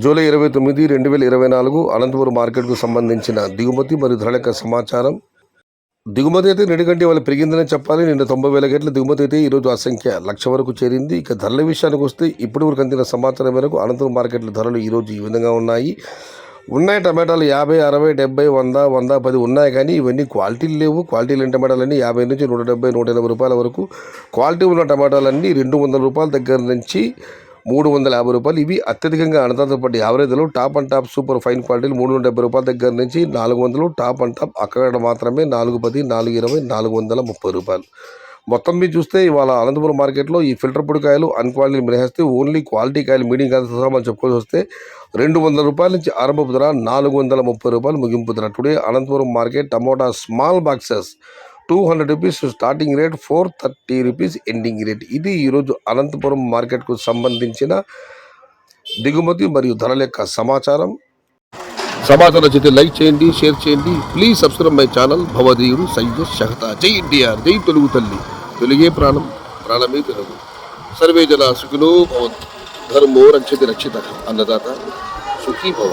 July 29, 2024 Anantapuram మార్కెట్కు సంబంధించిన దిగుమతి మరియు ధరల యొక్క సమాచారం. దిగుమతి అయితే నిన్నటికంటే వాళ్ళు పెరిగిందనే చెప్పాలి. నిన్న 90,000 గేట్ల దిగుమతి అయితే ఈరోజు ఆ సంఖ్య 1,00,000 వరకు చేరింది. ఇక ధరల విషయానికి వస్తే ఇప్పటి వరకు అందిన సమాచారం మేరకు అనంతపురం మార్కెట్ల ధరలు ఈరోజు ఈ విధంగా ఉన్నాయి. టమాటాలు 50, 60, 70, 100, 110 ఉన్నాయి, కానీ ఇవన్నీ క్వాలిటీలు లేవు. క్వాలిటీ లేని టమాటాలన్నీ 50 నుంచి 170, 180 రూపాయల వరకు. క్వాలిటీ ఉన్న టమాటాలన్నీ 200 రూపాయల దగ్గర నుంచి 350 రూపాయలు. ఇవి అత్యధికంగా అనంతపురం యావరేజ్లో top and top super fine క్వాలిటీలు 370 రూపాయల దగ్గర నుంచి 400. టాప్ అండ్ టాప్ అక్కడ మాత్రమే 410, 420, 430 రూపాయలు. మొత్తం మీద చూస్తే ఇవాళ అనంతపురం మార్కెట్లో ఈ ఫిల్టర్ పొడి కాయలు అన్క్వాలిటీ మినహాయిస్తే ఓన్లీ క్వాలిటీ కాయలు మీడియం కాయలు మనం చెప్పుకోవాల్సి వస్తే 200 రూపాయల నుంచి ఆరంభపు ధర, 430 రూపాయలు ముగింపు ధర. Today Anantapuram market tomato small boxes 200 rupees starting rate, 430 rupees ending rate. ఇది ఈరోజు అనంతపురం మార్కెట్కు సంబంధించిన దిగుమతి మరియు ధరల యొక్క సమాచారం నచ్చితే లైక్ చేయండి, షేర్ చేయండి. Please subscribe my channel. భవదీయుడు సయ్యద్ షహతా. జై ఎన్టీఆర్, జై తెలుగు తల్లి, తెలుగే ప్రాణం, ప్రాణమే తెలుగు. సర్వే జన సుఖినో భవంతు. ధర్మో రక్షతి రక్షిత. అన్నదాత సుఖీ భవ.